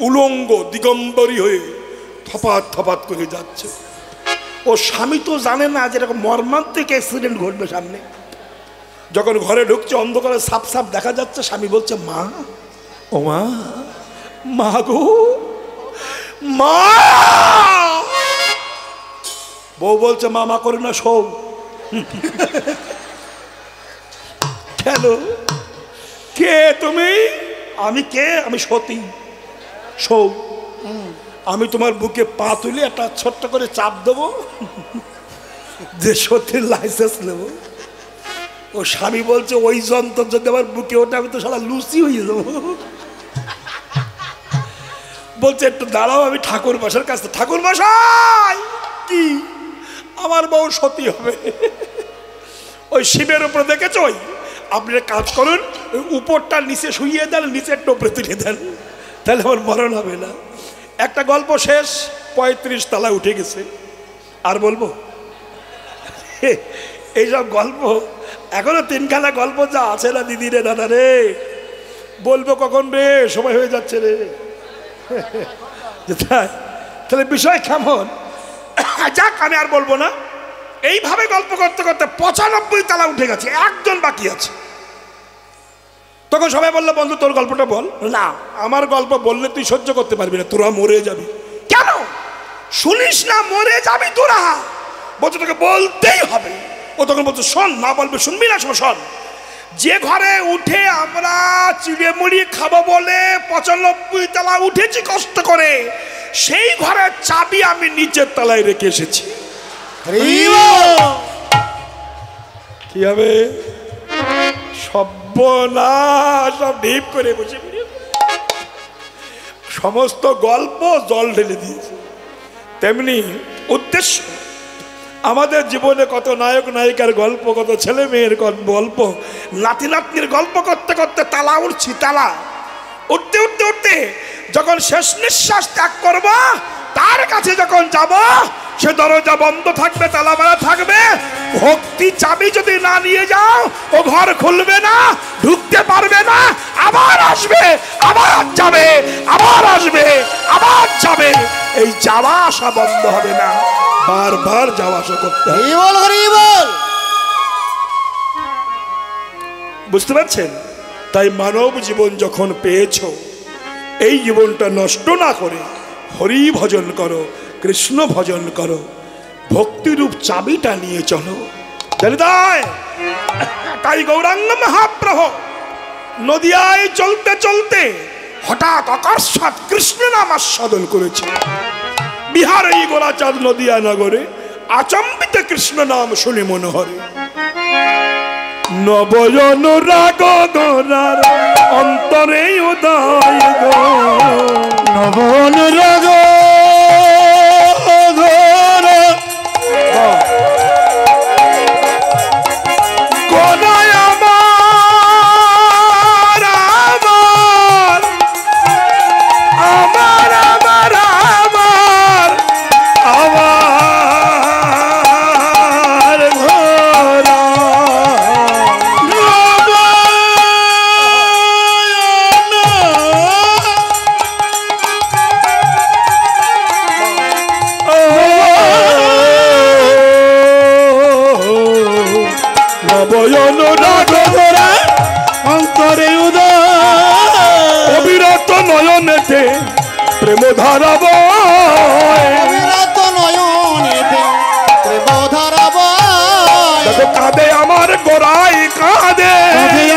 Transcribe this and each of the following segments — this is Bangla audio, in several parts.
উলঙ্গ দিগম্বরী হয়ে থপাত থপাত করে যাচ্ছে। ও স্বামী তো জানে না যে এরকম মর্মান্তিক অ্যাক্সিডেন্ট ঘটবে সামনে। যখন ঘরে ঢুকছে অন্ধকারে সাপ সাপ দেখা যাচ্ছে, স্বামী বলছে মা, ও মা, মা গো মা। বউ বলছে মামা করে না, শোও। কেন, কে তুমি? আমি কে? আমি সতী। শোও, আমি তোমার বুকে পা তুলে একটা ছোট্ট করে চাপ দেবো, যে সতীর লাইসেন্স নেব। ও স্বামী বলছে ওই যন্ত্র যদি আমার বুকে ওঠে আমি তো সারা লুচি হয়ে যাবো। বলছে একটু দাঁড়াও, আমি ঠাকুর মশাইয়ের কাছে। ঠাকুর মশাই, কি? আমার বউ সতী হবে। ওই শিবের উপরে দেখেছ, ওই আপনি কাজ করুন, ওই উপরটা নিচে শুইয়ে দেন, নিচের টোপরে তুলে দেন, তাহলে আমার মরণ হবে না। একটা গল্প শেষ, 35 তলা উঠে গেছে। আর বলবো? এইসব গল্প এখনো 3খানা গল্প যা আছে না দিদি রে, দাদা রে, বলবো কখন রে? সময় হয়ে যাচ্ছে রে। তাহলে বিষয় কেমন? যাক, আমি আর বলবো না। এইভাবে গল্প করতে করতে 95 তলা উঠে গেছে, একজন বাকি আছে। তখন সবাই বললো বন্ধু তোর গল্পটা বল। না, আমার গল্প বললে তুই সহ্য করতে পারবি না, তোরা মরে যাবি। কেন শুনিস না? মরে যাবি তোরা। বলছে তোকে বলতেই হবে। ও তখন বলছে শোন, না বলবে শুনবি না, শোন। যে ঘরে উঠে আমরা চিড়ে মুড়ি খাবো বলে 95 তলা উঠেছি কষ্ট করে, সেই ঘরের চাবি আমি নিচের তলায় রেখে এসেছি। কি হবে? সর্বনাশ, সব ঢিপ করে বসে সমস্ত গল্প জল ঢেলে দিয়েছে। তেমনি উদ্দেশ্য, আমাদের জীবনে কত নায়ক নায়িকার গল্প, কত ছেলে মেয়ের গল্প, নাতি নাতনির গল্প করতে করতে তালা উঠছি। তালা উঠতে উঠতে উঠতে যখন শেষ নিঃশ্বাস ত্যাগ করব, তার কাছে যখন যাব, সে দরজা বন্ধ থাকবে, তালা মারা থাকবে। ভক্তি চাবি যদি না নিয়ে যাও, ও ঘর খুলবে না, ঢুকতে পারবে না। আবার আসবে, আবার যাবে, আবার আসবে, আবার যাবে। এই যাওয়া আসা বন্ধ হবে না, বারবার যাওয়া আসা করতে হবে। বুঝতে পারছেন? তাই মানব জীবন যখন পেয়েছো, এই জীবনটা নষ্ট না করে হরি ভজন করো, কৃষ্ণ ভজন করো, ভক্তিরূপ চাবিটা নিয়ে চলো। তাই গৌরাঙ্গ মহাপ্রভু নদিয়ায় চলতে চলতে হঠাৎ অকস্মাৎ কৃষ্ণ নাম আস্বাদন করেছে। বিহার এই গোরাচাঁদ নদিয়া নগরে আচম্বিত কৃষ্ণ নাম শুনে মনোহরে। নবজন রাগ গোরার অন্তরে উদয় গো, নবন রাগ প্রেম ধারাব, কাঁদে আমার গোরাই, কাঁদে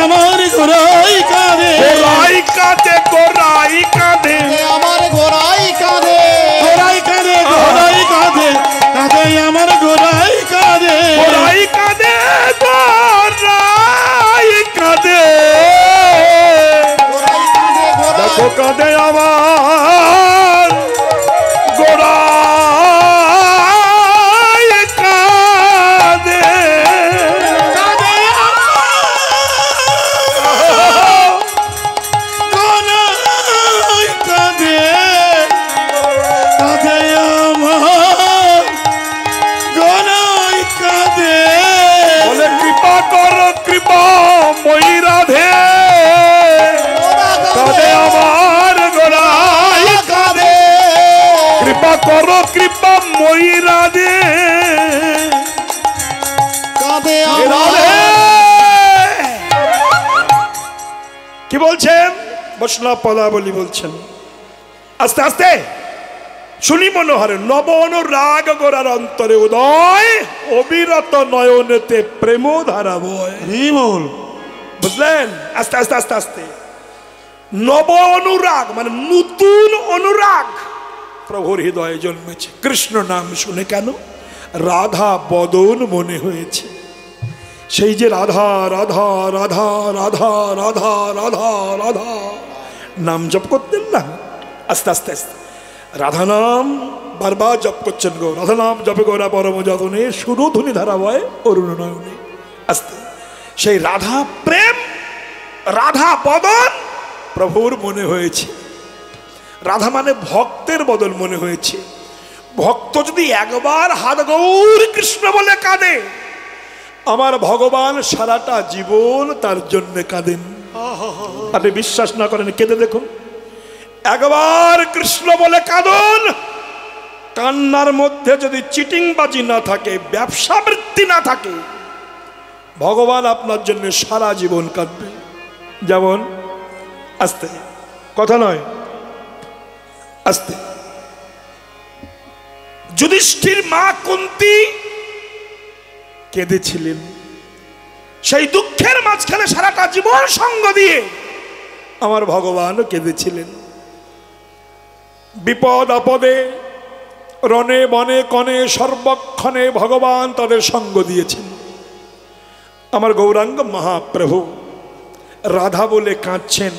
আমার গোরাই, কাঁদে গোরাই, কাঁদে গোরাই, কাঁদে আমার গোরাই, কাঁদে গোরাই, কাঁদে গোরাই, কাঁদে কাঁদে আমার গোরাই, কাঁদে গোরাই, কাঁদে গোরাই, কাঁদে দেখো কাঁদে আমার গোরাই, কাঁদে গোরাই, কর কৃপা মই রাধে কাঁদে রাধে। কি বলছেন? বৈষ্ণব পদাবলী বলছেন, আস্তে আস্তে শুনি মনোহরে। নব অনুরাগ গোরার অন্তরে উদয়, অবিরত নয়নেতে প্রেম ধারা বয়। বিমল বুঝলেন? আস্তে আস্তে আস্তে আস্তে নব অনুরাগ মানে নতুন অনুরাগ প্রভুর হৃদয়ে জন্মেছে। কৃষ্ণ নাম শুনে কেন রাধা বদন মনে হয়েছে। সেই যে রাধা রাধা রাধা রাধা রাধা রাধা রাধা নাম জপ করতেন না, আস্তে আস্তে আস্তে রাধা নাম বারবার জপ করছেন গো। রাধা নাম জপে গোরা পরম যতনে সুরধ্বনি ধারা বয় অরুণ নয়নে। আস্তে সেই রাধা প্রেম রাধা বদন প্রভুর মনে হয়েছে। রাধা মানে ভক্তের বদন মনে হয়েছে। ভক্ত যদি একবার হাত গৌর কৃষ্ণ বলে কাঁদে, আমার ভগবান সারাটা জীবন তার জন্য কাঁদেন। আপনি বিশ্বাস না করেন কেঁদে দেখুন। একবার কৃষ্ণ বলে কাঁদুন, কান্নার মধ্যে যদি চিটিংবাজি না থাকে, ব্যবসা বৃত্তি না থাকে, ভগবান আপনার জন্য সারা জীবন কাঁদবে। যেমন আস্তে কথা নয়, আস্তে যুধিষ্ঠির মা কুন্তী কেঁদেছিলেন। সেই দুঃখের মাঝখানে সারাটা জীবন সঙ্গ দিয়ে আমার ভগবান কেঁদেছিলেন। বিপদ আপদে রণে বনে কনে সর্বক্ষণে ভগবান তাদের সঙ্গ দিয়েছেন। আমার গৌরাঙ্গ মহাপ্রভু রাধা বলে কাঁদছেন,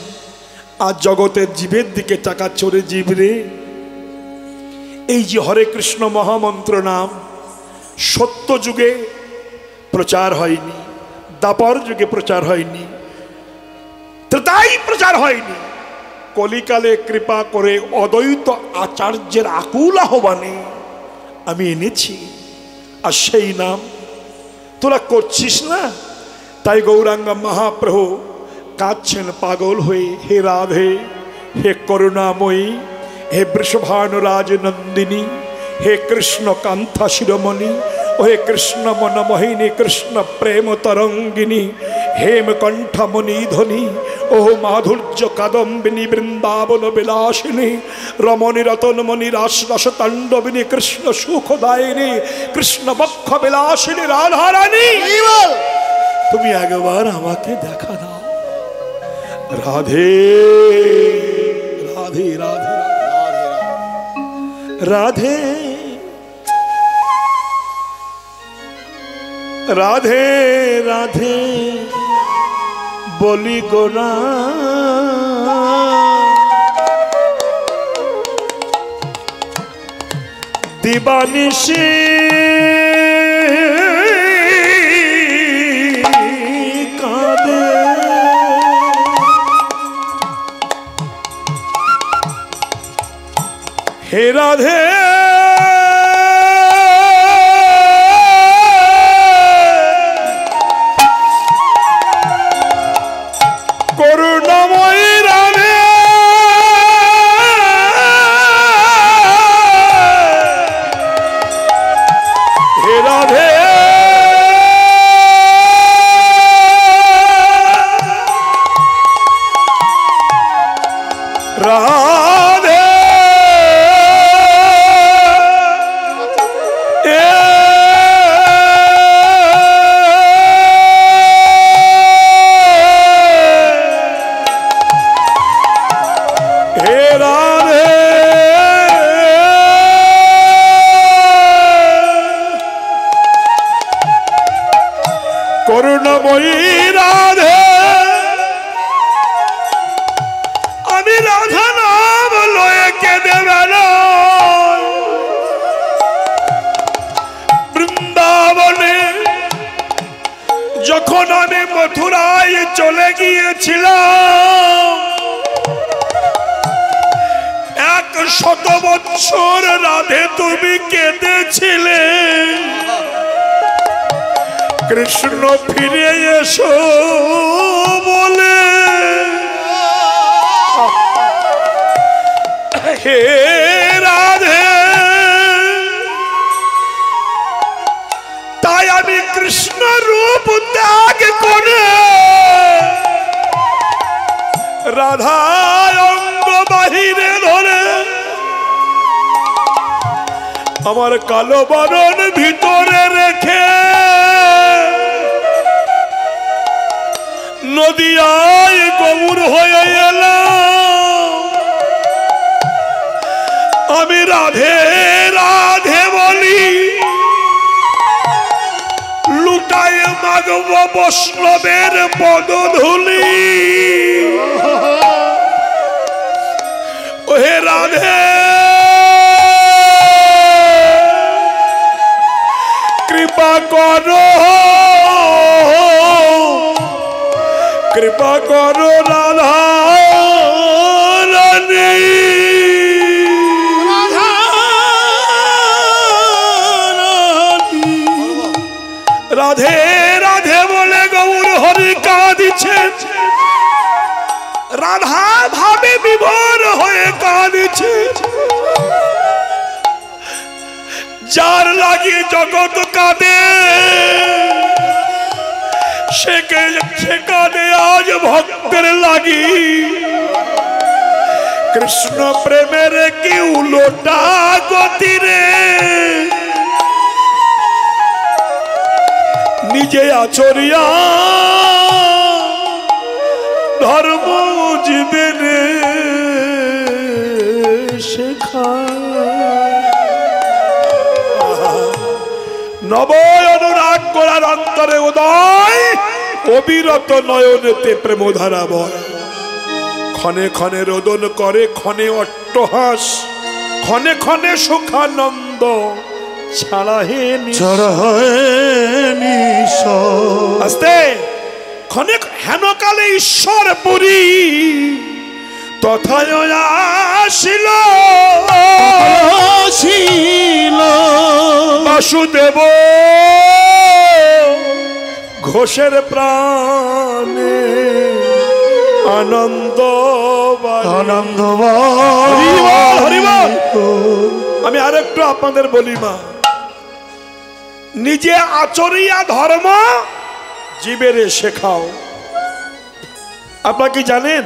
আর জগতের জীবের দিকে টাকা চড়ে জীব রে। এই যে হরে কৃষ্ণ মহামন্ত্র নাম সত্য যুগে প্রচার হয়নি, দাপর যুগে প্রচার হয়নি, ত্রেতাই প্রচার হয়নি। কলিকালে কৃপা করে অদ্বৈত আচার্যের আকুল আহ্বানে আমি এনেছি, আর সেই নাম তোরা করছিস না। তাই গৌরাঙ্গ মহাপ্রভু কাঁদছেন পাগল হয়ে। হে রাধে, হে করুণাময়ী, হে বৃষভানুরাজ নন্দিনী, হে কৃষ্ণ কান্থা শিরোমণি, ও হে কৃষ্ণ মনমোহিনী, কৃষ্ণ প্রেম তরঙ্গিনী, হেমকণ্ঠ মণিধ্বনি, ও মাধুর্য কাদম্বিনী, বৃন্দাবন বিলাসিনী, রমণী রতনমণি, রাস রস তাণ্ডবিনী, কৃষ্ণ সুখদায়িনী, কৃষ্ণ বক্ষ বিলাসিনী রাধারানী, তুমি একবার আমাকে দেখা দাও। রাধে রাধে রাধে রাধে রাধে রাধে বলি গোরা, দিবানিশি কাঁদে। হে রাধে করুণাময়ী রাধে, হে রাধে রাধে করুণাময়ী রাধে, আমি রাধা নাম লয়ে কেঁদে বেড়াই বৃন্দাবনে। যখন আমি মথুরায় চলে গিয়েছিলাম, 100 বৎসর রাধে তুমি কেঁদেছিলে। কৃষ্ণ ফিরে এসো বলে, হে রাধে ত্যাগ করে রাধা অঙ্গ বাহিরে ধরে আমার কালো বরণ ভিতরে রেখে নদিয়ায় গৌর হয়ে এলাম। আমি রাধে রাধে বলি, লুটায় মাগব বৈষ্ণবের পদধূলি। ওহে রাধে কৃপা করো, কৃপা করো রাধা রানী। রাধে রাধে বলে গৌর হরি কাঁদিছে, রাধা ভাবে বিভোর হয়ে কাঁদিছে। যার লাগি জগৎ কাঁদে সে কাঁদে আজ ভক্তের লাগি। কৃষ্ণ প্রেমের কি উলোটা গতি রে, নিজে আচরিয়া ধর্ম জীবন শেখা। নব অনুরাগ করার অন্তরে উদয়, অবিরত নয়নেতে প্রেমধারা বয়। ক্ষণে ক্ষণে রোদন করে, ক্ষণে অট্টহাস, ক্ষণে ক্ষণে সুখানন্দ ছাড়া হে আস্তে। ক্ষণে হেনকালে ঈশ্বর পুরী তথায় আসিল বাসুদেব ঘোষের প্রাণে আনন্দ আনন্দ। আমি আরেকটু আপনাদের বলি মা, নিজে আচরিয়া ধর্ম জীবের শেখাও। আপনারা কি জানেন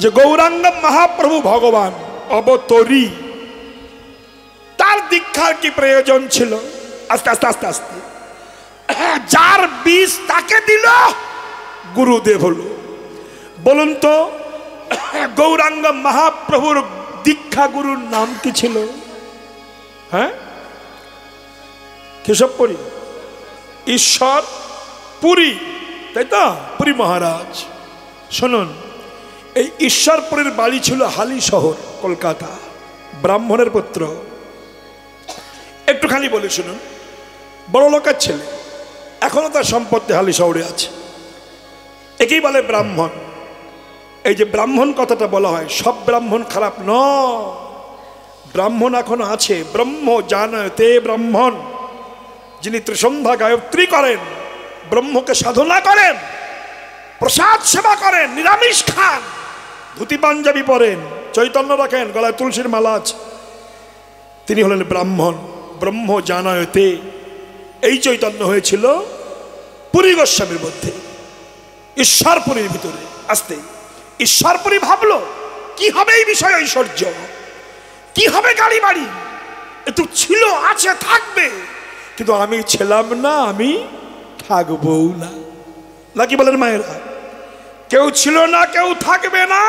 যে গৌরাঙ্গ মহাপ্রভু ভগবান অবতরী, তার দীক্ষার কি প্রয়োজন ছিল? আস্তে আস্তে আস্তে আস্তে যার বীজ তাকে দিল গুরুদেব হল। বলুন তো গৌরাঙ্গ মহাপ্রভুর দীক্ষা গুরুর নাম কি ছিল? হ্যাঁ, কেশবপুরী, ঈশ্বর পুরী, তাই তো? পুরী মহারাজ। শুনুন, এই ঈশ্বরপুরীর বাড়ি ছিল হালি শহর, কলকাতা, ব্রাহ্মণের পুত্র। একটুখানি বলি শুনুন, বড় লোকের ছেলে, এখনো তার সম্পত্তি হালি শহরে আছে, একেই বলে ব্রাহ্মণ। এই যে ব্রাহ্মণ কথাটা বলা হয়, সব ব্রাহ্মণ খারাপ নয়, ব্রাহ্মণ এখনো আছে। ব্রহ্ম জানতে ব্রাহ্মণ, যিনি ত্রিসন্ধ্যা গায়ত্রী করেন, ব্রহ্মকে সাধনা করেন, প্রসাদ সেবা করেন, নিরামিষ খান, ধুতি পাঞ্জাবি পরেন, চৈতন্য রাখেন, গলায় তুলসীর মালা আছে, তিনি হলেন ব্রাহ্মণ। ব্রহ্ম জানায়তে, এই চৈতন্য হয়েছিল পুরী গোস্বামীর মধ্যে, ঈশ্বরপুরীর ভিতরে। আসতে ঈশ্বরপুরী ভাবলো কি হবে এই বিষয় ঐশ্বর্য, কি হবে গাড়ি বাড়ি, একটু ছিল, আছে, থাকবে, কিন্তু আমি ছিলাম না, আমি থাকবো না। নাকি বলেন মায়েরা? কেউ ছিল না, কেউ থাকবে না,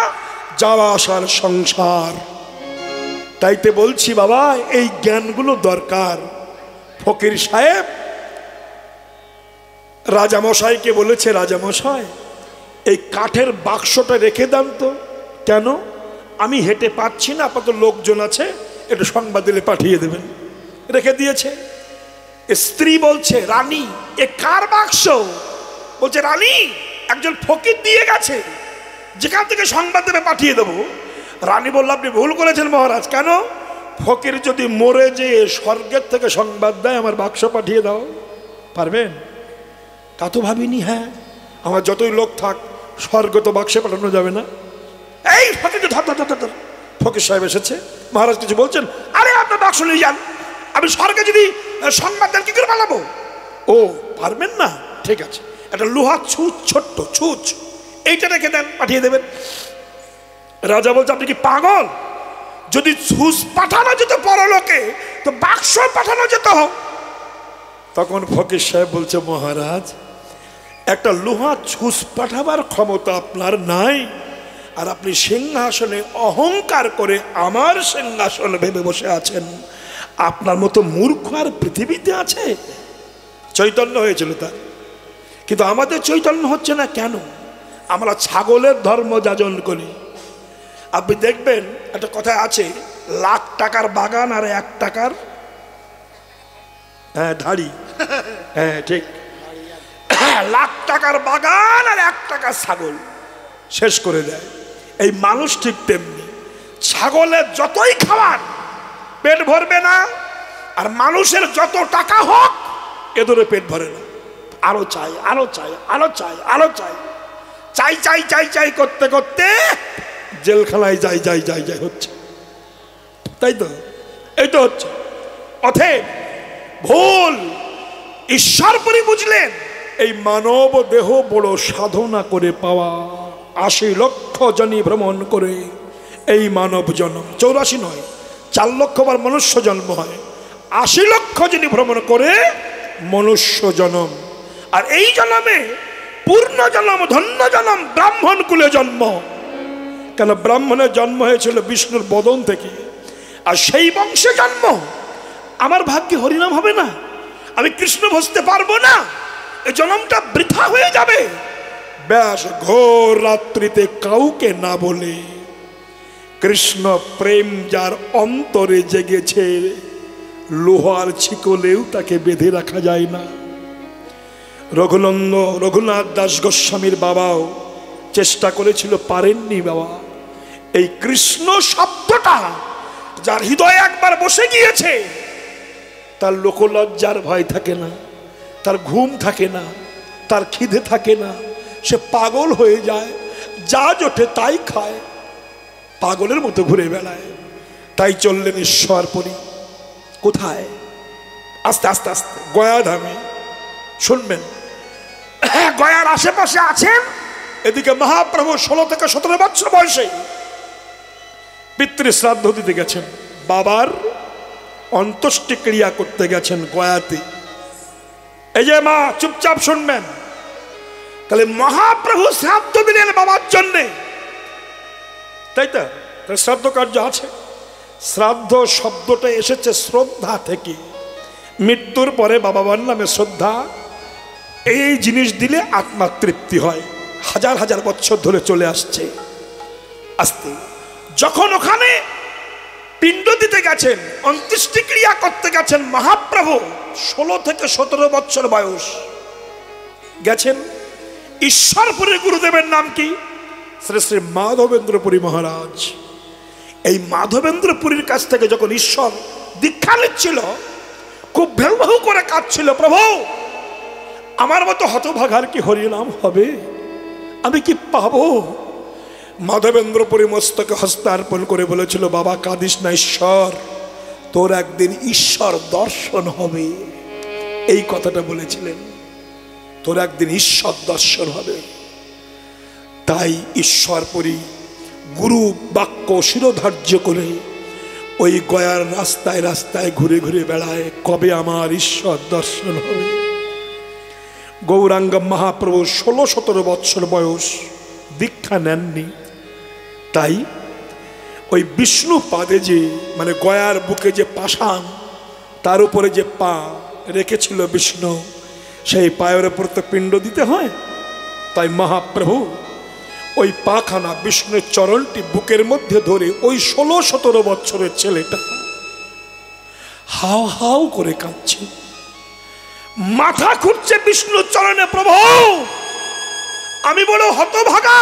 যাওয়া আসার সংসার। তাইতে বলছি বাবা, এই জ্ঞানগুলো দরকার। ফকির সাহেব রাজামশাইকে বলেছে, রাজামশাই এই কাঠের বাক্সটা রেখে দেন তো। কেন? আমি হেঁটে পাচ্ছি না, আপাতত লোকজন আছে, একটু সংবাদ দিলে পাঠিয়ে দেবেন। রেখে দিয়েছে। স্ত্রী বলছে, রানী এ কার বাক্স? বলছে, রানী একজন ফকির দিয়ে গেছে, যেখান থেকে সংবাদ দেবে পাঠিয়ে দেবো। রানী বলল, আপনি ভুল করেছেন মহারাজ। কেন? ফকির যদি মরে যে স্বর্গের থেকে সংবাদ দেয়, আমার বাক্স পাঠিয়ে দাও, পারবেন? তা তো ভাবিনি। হ্যাঁ, আমার যতই লোক থাক, স্বর্গ তো বাক্সে পাঠানো যাবে না। এই ফকির ধর ধর ধর ধর। ফকির সাহেব এসেছে, মহারাজ কিছু বলছেন? আরে আপনার বাক্স নিয়ে যান, আমি স্বর্গে যদি সংবাদ দেন কি করে পালাবো? ও পারবেন না, ঠিক আছে, একটা লোহা ছুঁচ, ছোট্ট ছুঁচ, এইটা রেখে দেন, পাঠিয়ে দেবেন। রাজা বলছে আপনি কি পাগল? যদি ছুঁচ পাঠানো যেত পরলোকে তো বাক্স পাঠানো যেত। তখন ফকির সাহেব বলছে মহারাজ, একটা লোহা ছুঁচ পাঠাবার ক্ষমতা আপনার নাই, আর আপনি সিংহাসনে অহংকার করে আমার সিংহাসন ভেবে বসে আছেন। আপনার মতো মূর্খ আর পৃথিবীতে আছে? চৈতন্য হয়েছিল তার, কিন্তু আমাদের চৈতন্য হচ্ছে না কেন? আমরা ছাগলের ধর্ম যাজন করি। আপনি দেখবেন একটা কথা আছে, লাখ টাকার বাগান আর 1 টাকার ধাড়ি। হ্যাঁ ঠিক, লাখ টাকার বাগান আর 1 টাকার ছাগল শেষ করে দেয়। এই মানুষ ঠিক তেমনি, ছাগলের যতই খাওয়ান পেট ভরবে না, আর মানুষের যত টাকা হোক এদেরও পেট ভরে না। আরো চাই, আরো চাই, আরো চাই, আরো চাই, চাই চাই চাই চাই করতে করতে জেলখানায় যাই যাই যাই যাই হচ্ছে, তাই তো? এই তো হচ্ছে। অতএব ভুল। ঈশ্বরপুরী বুঝলেন এই মানব দেহ বড় সাধনা করে পাওয়া, 80 লক্ষ জনি ভ্রমণ করে এই মানব জন্ম, 84 নয়, 4 লক্ষ বার মনুষ্য জন্ম হয়, 80 লক্ষ জনি ভ্রমণ করে মনুষ্য জন্ম। আর এই জন্মে পূর্ণ জন্ম, ধন্য জন্ম, ব্রাহ্মণ কুলে জন্ম। কেন? ব্রাহ্মণের জন্ম হয়েছিল বিষ্ণুর বদন থেকে, আর সেই বংশে জন্ম। আমার ভাগ্যে হরিনাম হবে না, আমি কৃষ্ণ ভজতে পারবো না, এই জন্মটা বৃথা হয়ে যাবে। ব্যাস ঘোর রাত্রিতে কাউকে না বলে কৃষ্ণ প্রেম যার অন্তরে জেগেছে, লোহার ছিকলেও তাকে বেঁধে রাখা যায় না। রঘুনাথ দাস গোস্বামীর বাবাও চেষ্টা করেছিল, পারেননি বাবা। এই কৃষ্ণ শব্দটা যার হৃদয়ে একবার বসে গিয়েছে, তার লোকলজ্জার ভয় থাকে না, তার ঘুম থাকে না, তার খিদে থাকে না, সে পাগল হয়ে যায়, যা জোটে তাই খায়, পাগলের মতো ঘুরে বেড়ায়। তাই চললেন ঈশ্বরপুরী। কোথায়? আস্তে আস্তে আস্তে গয়া ধামে। শুনবেন, গয়ার আশেপাশে আছেন। এদিকে মহাপ্রভু 16 থেকে 17 বছর বয়সে পিতৃ শ্রাদ্ধ দিতে গেছেন, বাবার অন্ত্যেষ্টি ক্রিয়া করতে গেছেন গয়াতে। এই যে মা চুপচাপ শুনবেন, তাহলে মহাপ্রভু শ্রাদ্ধ দিলেন বাবার জন্যে, তাই তো? শ্রাদ্ধ কার্য আছে। শ্রাদ্ধ শব্দটা এসেছে শ্রদ্ধা থেকে। মৃত্যুর পরে বাবার নামে শ্রদ্ধা, এই জিনিস দিলে আত্মা তৃপ্তি হয়, হাজার হাজার বছর ধরে চলে আসছে। আস্তে যখন ওখানে পিণ্ড দিতে গেছেন, অন্ত্যেষ্টিক্রিয়া করতে গেছেন মহাপ্রভু, 16 থেকে 17 বছর বয়স গেছেন। ঈশ্বরপুরীর গুরুদেবের নাম কি? শ্রী শ্রী মাধবেন্দ্রপুরী মহারাজ। এই মাধবেন্দ্রপুরীর কাছ থেকে যখন ঈশ্বর দীক্ষা নিচ্ছিল, খুব ভেউ ভেউ করে কাঁদছিল, প্রভু আমার মতো হতভাগার কি হরিনাম হবে? আমি কি পাবো? মাধবেন্দ্রপুরী মস্তকে হস্তার্পণ করে বলেছিল, বাবা কাঁদিস না, ঈশ্বর তোর একদিন ঈশ্বর দর্শন হবে। এই কথাটা বলেছিলেন, তোর একদিন ঈশ্বর দর্শন হবে। তাই ঈশ্বরপুরী গুরু বাক্য শিরোধার্য করে ওই গয়ার রাস্তায় রাস্তায় ঘুরে ঘুরে বেড়ায়, কবে আমার ঈশ্বর দর্শন হবে। গৌরাঙ্গ মহাপ্রভু 16-17 বছর বয়স, দীক্ষা নেননি। তাই ওই বিষ্ণু পাদে যে, মানে গয়ার বুকে যে পাষাণ, তার উপরে যে পা রেখেছিল বিষ্ণু, সেই পায়ের উপর তো পিণ্ড দিতে হয়। তাই মহাপ্রভু ওই পাখানা বিষ্ণুর চরণটি বুকের মধ্যে ধরে ওই 16-17 বছরের ছেলেটা হাও হাও করে কাঁদছে, মাথা খুঁজছে বিষ্ণুর চরণে, প্রভু আমি বড় হতভাগা,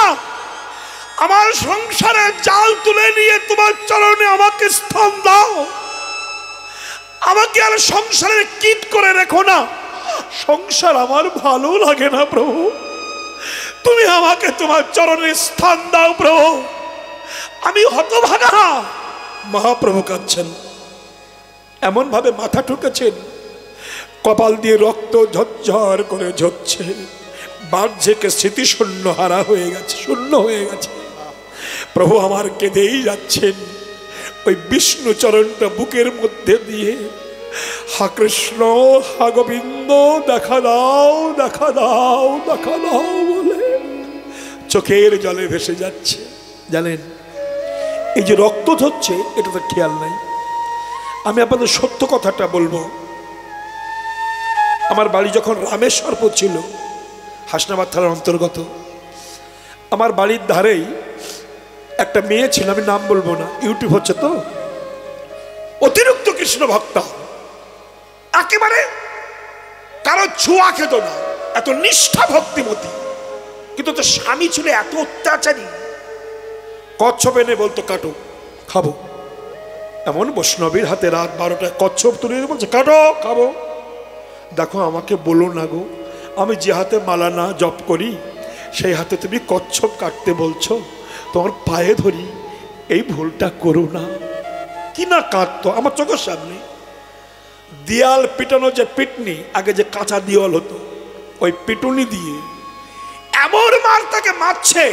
আমার সংসারের জাল তুলে নিয়ে তোমার চরণে আমাকে স্থান দাও, আমাকে আর সংসারের কীট করে রেখো না, সংসার আমার ভালো লাগে না প্রভু, তুমি আমাকে তোমার চরণে স্থান দাও প্রভু, আমি হতভাগা। মহাপ্রভু কাঁদছেন, এমন ভাবে মাথা ঠুকেছেন, কপাল দিয়ে রক্ত ঝরঝর করে ঝরছে, বাহ্যিক স্মৃতি শূন্য হারা হয়ে গেছে, শূন্য হয়ে গেছে। প্রভু আমার কেঁদেই যাচ্ছেন। ওই বিষ্ণু চরণটা বুকের মধ্যে দিয়ে হা কৃষ্ণ হা গোবিন্দ দেখা দাও দেখা দাও দেখা দাও বলে চোখের জলে ভেসে যাচ্ছে। জানেন, এই যে রক্ত ঝরছে এটা তো খেয়াল নাই। আমি আপনাদের সত্য কথাটা বলবো, আমার বাড়ি যখন রামেশ্বরপুর ছিল, হাসনাবাদ থানার অন্তর্গত, আমার বাড়ির ধারেই একটা মেয়ে ছিল, আমি নাম বলবো না, ইউটিউব হচ্ছে তো, অতিরিক্ত কৃষ্ণ ভক্তা, একেবারে কারো ছোঁয়া খেত না, এত নিষ্ঠা ভক্তিমতী। কিন্তু তার স্বামী ছিল এত অত্যাচারী, কচ্ছপ এনে বলতো কাটো খাবো। এমন বৈষ্ণবীর হাতে রাত 12টায় কচ্ছপ তুলে বলছে কাটো খাবো। দেখো আমাকে বলো না গো, আমি যে হাতে মালা না জপ করি সেই হাতে তুমি কচ্ছপ কাটতে বলছো, তোমার পায়ে ধরি এই ভুলটা করো না। কি না কাটতো আমার চোখের সামনে। দেয়াল পিটানো যে পিটনি, আগে যে কাঁচা দেওয়াল হতো, ওই পিটুনি দিয়ে এমন মার তাকে মারছে,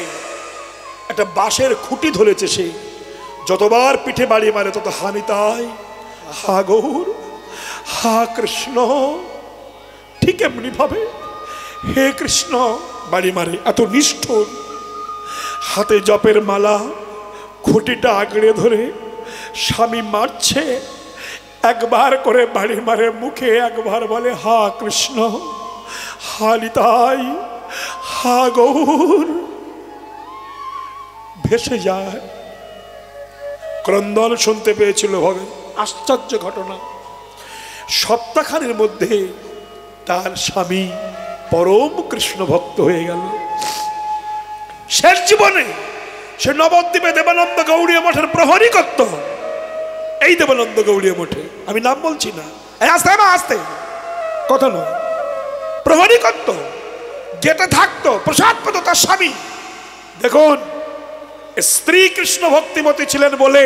একটা বাঁশের খুঁটি ধরেছে সে, যতবার পিঠে বাড়ি মারে তত হানিতাই হা গৌর হা কৃষ্ণ। ঠিক এমনি ভাবে হে কৃষ্ণ বাড়ি মারে, এত নিষ্ঠুর। হাতে জপের মালা, খুঁটিটা আগড়ে ধরে স্বামী মারছে, একবার করে বাড়ি মারে মুখে, একবার বলে হা কৃষ্ণ হা নিতাই হা গৌর, ভেসে যায়। ক্রন্দন শুনতে পেয়েছিল ভগবান। আশ্চর্য ঘটনা, সপ্তাহখানের মধ্যে তার স্বামী পরম কৃষ্ণ ভক্ত হয়ে গেল। শেষ জীবনে সে নবদ্বীপে দেবানন্দ গৌড়ীয় মঠের প্রহরী করত। এই দেবানন্দ গৌড়ীয় মঠে, আমি নাম বলছি না, আসতে না আসতে কথা নয়, প্রহরী করত, গেটে থাকতো, প্রসাদ পেত তার স্বামী। দেখুন, স্ত্রী কৃষ্ণ ভক্তিমতী ছিলেন বলে,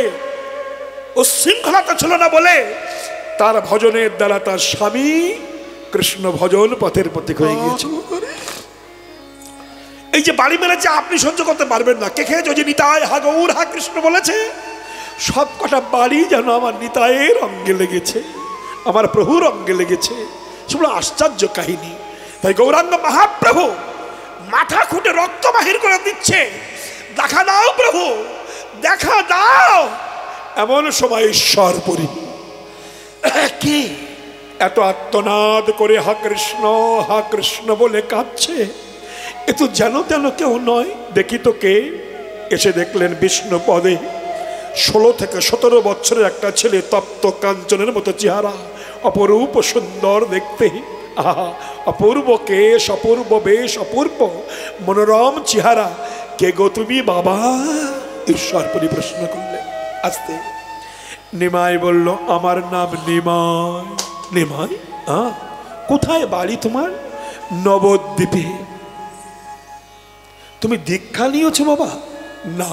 উচ্ছৃঙ্খলতা ছিল না বলে, তার ভজনের দ্বারা তার স্বামী কৃষ্ণ ভজন পথের প্রতীক হয়ে গিয়েছে। এই যে বাড়ি মেরেছে আপনি সহ্য করতে পারবেন না। কে খেয়েছে যে নিতাই হা গৌর হা কৃষ্ণ বলেছে, সব কটা বাড়ি যেন আমার নিতাইয়ের অঙ্গে লেগেছে, আমার প্রভুর অঙ্গে লেগেছে। সেগুলো আশ্চর্য কাহিনী। তাই গৌরাঙ্গ মহাপ্রভু মাথা খুঁটে রক্ত বাহির করে দিচ্ছে, দেখা দাও প্রভু দেখা দাও। এমন সময় ঈশ্বরপুরী কি এত আত্মনাদ করে হা কৃষ্ণ বলে কাঁদছে, এ তো যেন তেন কেউ নয়। দেখি তো কে। এসে দেখলেন বিষ্ণু পদে 16 থেকে 17 বছরের একটা ছেলে, তপ্ত কাঞ্চনের মতো চেহারা, অপরূপ সুন্দর দেখতে। আহা, অপূর্ব কেশ, অপূর্ব বেশ, অপূর্ব মনোরম চেহারা। কে গো তুমি বাবা? ঈশ্বরপুরী প্রশ্ন করলেন। আস্তে নিমাই বলল, আমার নাম নিমাই। নিমাই? কোথায় বাড়ি তোমার? নবদ্বীপে। তুমি দীক্ষা নিয়েছো বাবা? না।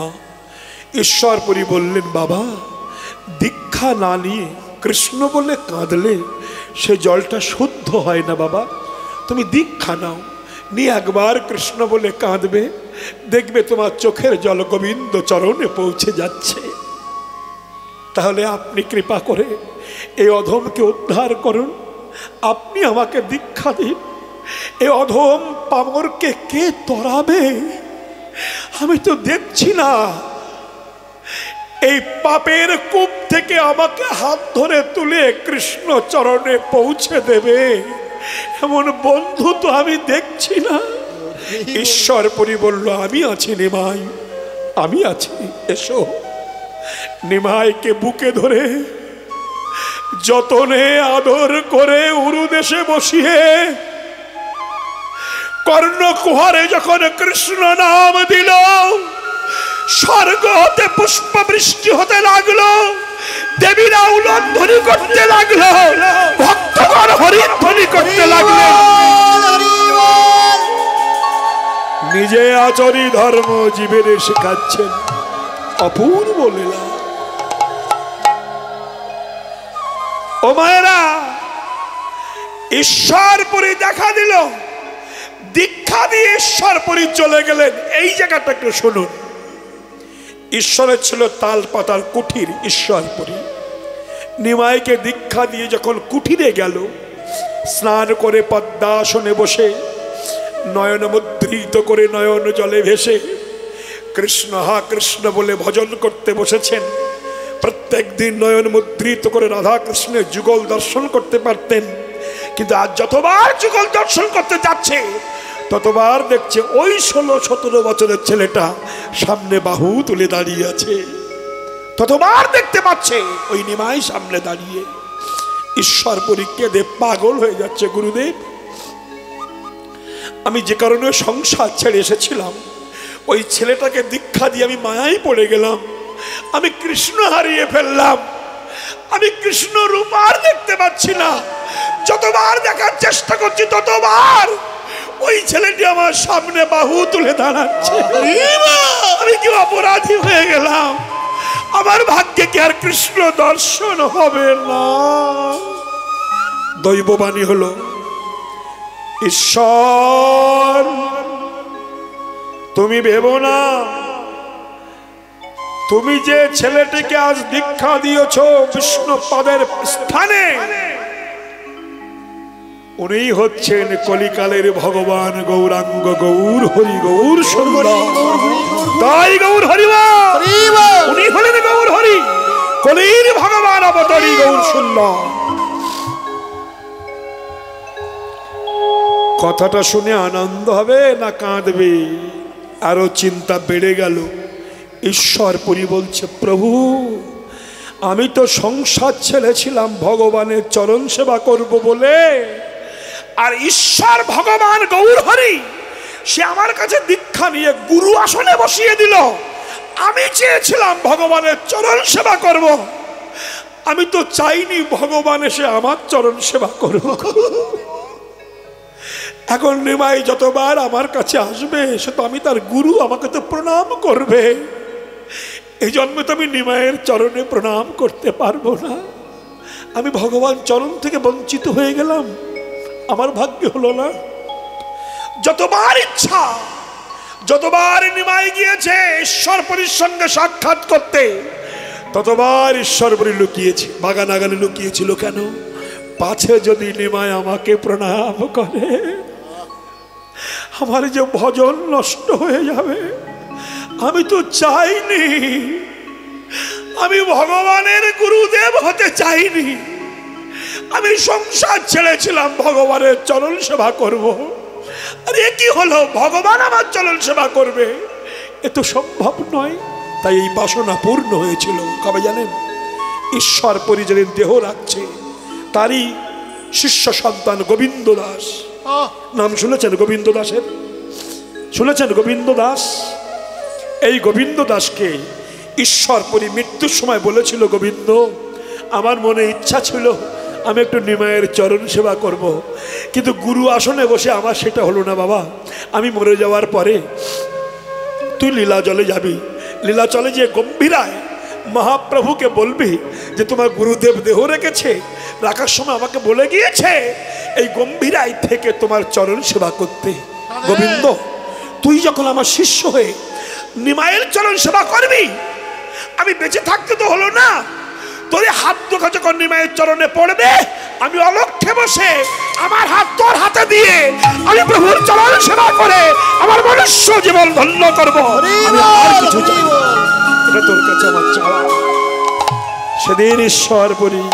ঈশ্বরপুরী বললেন, বাবা দীক্ষা না নিয়ে কৃষ্ণ বলে কাঁদলে সে জলটা শুদ্ধ হয় না বাবা। তুমি দীক্ষা নাও, নিয়ে একবার কৃষ্ণ বলে কাঁদবে, দেখবে তোমার চোখের জল গোবিন্দ চরণে পৌঁছে যাচ্ছে। তাহলে আপনি কৃপা করে এই অধমকে উদ্ধার করুন, আপনি আমাকে দীক্ষা দিন। এই অধম পামরকে কে তরাবে? আমি তো দেখছি না। এই পাপের কূপ থেকে আমাকে হাত ধরে তুলে কৃষ্ণ চরণে পৌঁছে দেবে এমন বন্ধু তো আমি দেখছি না। ঈশ্বরপুরী বলল, আমি আছি নিমাই, আমি আছি, এসো। নিমাইকে বুকে ধরে যতনে আদর করে উরুদেশে বসিয়ে কর্ণকুহরে যখন কৃষ্ণ নাম দিল, স্বর্গ হতে পুষ্প বৃষ্টি হতে লাগলো, দেবীরা উলধ্বনি করতে লাগলো, ভক্তগণ হরিধ্বনি করতে লাগলো। নিজে আচরি ধর্ম জীবের শেখাচ্ছেন, অপূর্ব লীলা। ও মায়েরা, ঈশ্বরপুরী দেখা দিল, দীক্ষা দিয়ে ঈশ্বরপুরী চলে গেলেন। এই জায়গাটা একটু শুনুন। ঈশ্বরের ছিল তাল পাতার কুঠির ঈশ্বরপুরী। নিমাইকে দীক্ষা দিয়ে যখন কুঠিরে গেল, স্নান করে পদ্মাসনে বসে নয়ন মুদ্রিত করে নয়ন জলে ভেসে কৃষ্ণ হা কৃষ্ণ বলে ভজন করতে বসেছেন। প্রত্যেক দিন নয়ন মুদ্রিত করে রাধা কৃষ্ণের যুগল দর্শন করতে পারতেন, কিন্তু আজ যতবার যুগল দর্শন করতে যাচ্ছে ততবার দেখছে ওই 16-17 বছরের ছেলেটা সামনে বাহু তুলে দাঁড়িয়ে আছে। ততবার দেখতে পাচ্ছে ওই নিমাই সামনে দাঁড়িয়ে। ঈশ্বরপুরী কেঁদে পাগল হয়ে যাচ্ছে, গুরুদেব আমি যে কারণে সংসার ছেড়ে এসেছিলাম, ওই ছেলেটাকে দীক্ষা দিয়ে আমি মায়ায় পড়ে গেলাম, আমি কৃষ্ণ হারিয়ে ফেললাম, আমি কৃষ্ণ রূপ আর দেখতে পাচ্ছি না। যতবার দেখার চেষ্টা করছি ততবার ওই ছেলেটি আমার সামনে বাহু তুলে দাঁড়াচ্ছে। আমি কি অপরাধী হয়ে গেলাম? আমার ভাগ্যে কি আর কৃষ্ণ দর্শন হবে না? দৈববাণী হলো, ঈশ্বর তুমি ভেবো না, তুমি যে ছেলেটিকে আজ দীক্ষা দিয়েছ বিষ্ণু পদের স্থানে, উনি হচ্ছেন কলিকালের ভগবান গৌরাঙ্গ গৌর হরি গৌর সুন্দর। তাই গৌর হরিবল, উনি হলেন গৌর হরি, কলির ভগবান অবতারী গৌর সুন্দর। কথাটা শুনে আনন্দ হবে না কাঁদবে? আরো চিন্তা বেড়ে গেল। ঈশ্বরপুরী বলছে, প্রভু আমি তো সংসার ছেড়েছিলাম ভগবানের চরণ সেবা করব বলে, আর ঈশ্বর ভগবান গৌর হরি সে আমার কাছে দীক্ষা নিয়ে গুরু আসনে বসিয়ে দিল। আমি চেয়েছিলাম ভগবানের চরণ সেবা করব, আমি তো চাইনি ভগবান এসে আমার চরণ সেবা করব। এখন নিমাই যতবার আমার কাছে আসবে সে তো আমি তার গুরু, আমাকে তো প্রণাম করবে। এই জন্মে তো আমি নিমাইয়ের চরণে প্রণাম করতে পারবো না। আমি ভগবান চরণ থেকে বঞ্চিত হয়ে গেলাম, আমার ভাগ্য হলো না। যতবার ইচ্ছা, যতবার নিমাই গিয়েছে ঈশ্বরপুরীর সঙ্গে সাক্ষাৎ করতে, ততবার ঈশ্বরপুরী লুকিয়েছে। বাগান আগানে লুকিয়েছিল কেন? পাছে যদি নিমাই আমাকে প্রণাম করে আমার যে ভজন নষ্ট হয়ে যাবে। আমি তো চাইনি, আমি ভগবানের গুরুদেব হতে চাইনি, আমি সংসার ছেড়েছিলাম ভগবানের চরণ সেবা করব। আর এ কি হলো, ভগবান আমার চরণ সেবা করবে? এ তো সম্ভব নয়। তাই এই বাসনা পূর্ণ হয়েছিল কবে জানেন? ঈশ্বরপুরী যেদিন দেহ রাখছে, তারই শিষ্য সন্তান গোবিন্দ দাস, নাম শুনেছেন গোবিন্দ দাসের? শুনেছেন গোবিন্দ দাস? এই গোবিন্দ দাসকে ঈশ্বরপুরী মৃত্যুর সময় বলেছিল, গোবিন্দ আমার মনে ইচ্ছা ছিল আমি একটু নিমাইয়ের চরণ সেবা করব, কিন্তু গুরু আসনে বসে আমার সেটা হলো না বাবা। আমি মরে যাওয়ার পরে তুই লীলাচলে যাবি, লীলাচলে যে গম্ভীরায় মহাপ্রভুকে বলবি যে তোমার গুরুদেব দেহ রেখেছে, রাখার সময় আমাকে বলে গিয়েছে এই গম্ভীরায় থেকে তোমার চরণ সেবা করতে। গোবিন্দ তুই যখন আমার শিষ্য হয়ে নিমাইয়ের চরণ সেবা করবি, আমি বেঁচে থাকতে তো হলো না, তোর হাত দুটো যখন নিমাইয়ের চরণে পড়বে, আমি অলক্ষ্যে বসে আমার হাত তোর হাতে দিয়ে আমি প্রভুর চরণ সেবা করে আমার মনুষ্য জীবন ধন্য করবো। আমি আর কিছু চাই না, এটা তোর কাছে আমার চাওয়া। সেদিন ঈশ্বরপুরী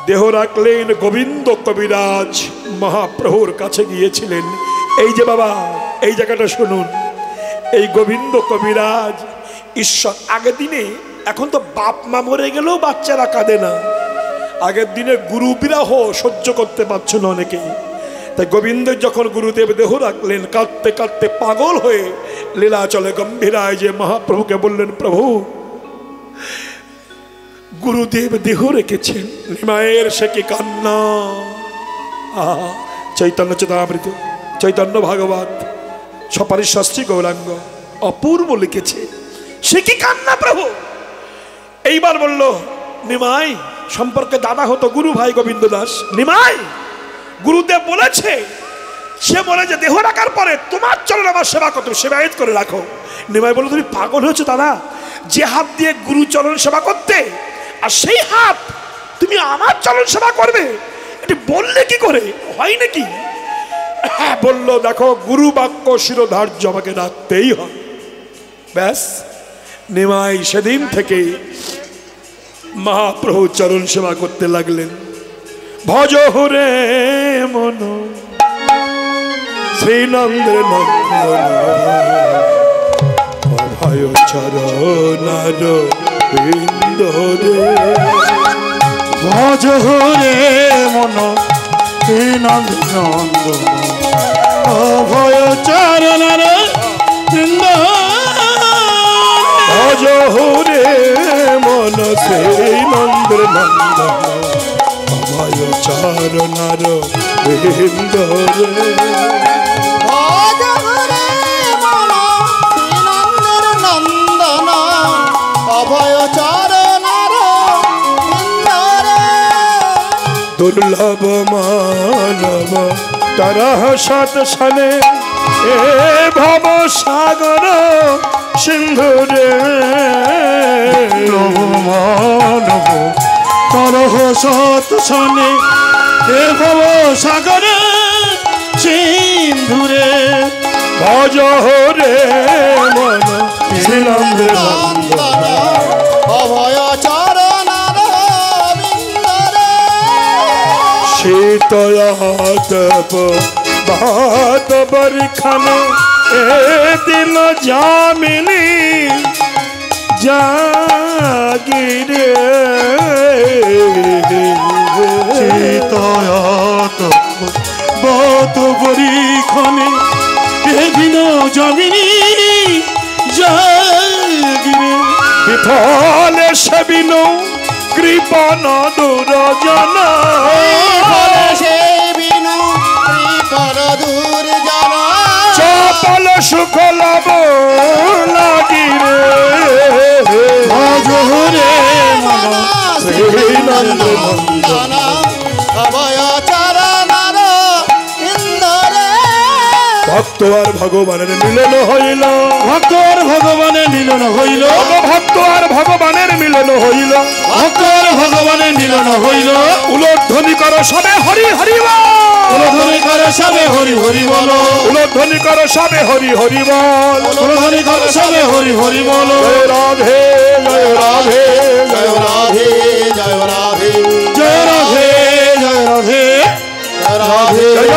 দেহ রাখলেন, গোবিন্দ কবিরাজ মহাপ্রভুর কাছে গিয়েছিলেন। এই যে বাবা, এই জায়গাটা শুনুন, এই গোবিন্দ কবিরাজ ঈশ্বর আগের দিনে, এখন তো বাপ মা মরে গেলেও বাচ্চারা কাঁদে না, আগের দিনে গুরু বিরাহ সহ্য করতে পারছে না অনেকেই। তাই গোবিন্দের যখন গুরুদেব দেহ রাখলেন, কাঁদতে কাঁদতে পাগল হয়ে লীলাচলে গম্ভীরায় যে মহাপ্রভুকে বললেন, প্রভু গুরুদেব দেহ রেখেছেন, নিমাইয়ের সে কি কান্না। চৈতন্য চৈতামৃত, চৈতন্য ভাগবত, সপারি শাস্ত্রী গৌরাঙ্গ অপূর্ব লিখেছে, সে কি কান্না প্রভু। এইবার বলল, নিমাই সম্পর্কে দাদা হতো গুরু ভাই গোবিন্দ দাস। নিমাই গুরুদেব বলেছে, সে বলে যে দেহ রাখার পরে তোমার চরণ আমার সেবা করতে সেবায়িত করে রাখো। নিমাই বলে, তুমি পাগল হয়েছো দাদা? যে হাত দিয়ে গুরু চরণ সেবা করতে, আর সেই হাত তুমি আমার চরণ সেবা করবে, এটি বললে কি করে হয় নাকি? হ্যাঁ বললো, দেখো গুরু বাক্য শিরোধার্য আমাকে রাখতেই হয়। ব্যাস, নিমাই সেদিন থেকে মহাপ্রভু চরণ সেবা করতে লাগলেন। ভজ হরে মন শ্রীনন্দের নন্দন অভয় চরণার বিন্দরে। ভজ হরে মন শ্রীনন্দের নন্দন অভয় চরণার ভজ হরে মন শ্রীনন্দের নন্দন অভয় চরণার বিন্দরে। দুর্লভ মানব তারা সত সনে এ ভব সাগর সিন্ধুরে। মানব তরহ সত সনে এ ভব সাগর সিন্ধুরে। ভজ হরে মন শ্রীনন্দের নন্দন অভয় চরণার বিন্দরে। শীতয়াতপ ভাত বরখানে এ দিন যামিনী জাগিরে। শীতয়াত বত পরীক্ষণে এদিন জমিনি জাগিরে। বিফলে সেবিন কৃপণ দুরজন চপল সুখ লব লাগিরে। ভজ হরে মন শ্রীনন্দের নন্দন অভয় চরণার বিন্দরে। ভক্ত আর ভগবানের মিলন হইল, ভক্ত আর ভগবানের মিলন হইল, ভক্ত আর ভগবানের মিলন হইল, ভক্ত আর ভগবানের মিলন হইল। উলোধ্বনি কর সবে হরি হরি বল, উলধ্বনি করে সবে হরি হরি বল, উলোধ্বনি কর সবে হরি হরি বল, উলধ্বনি করে সবে হরি হরি বল। জয় রাধে জয় রাধে জয় রাধে জয় রাধে জয় রাধে জয় রাধে রাধে জয়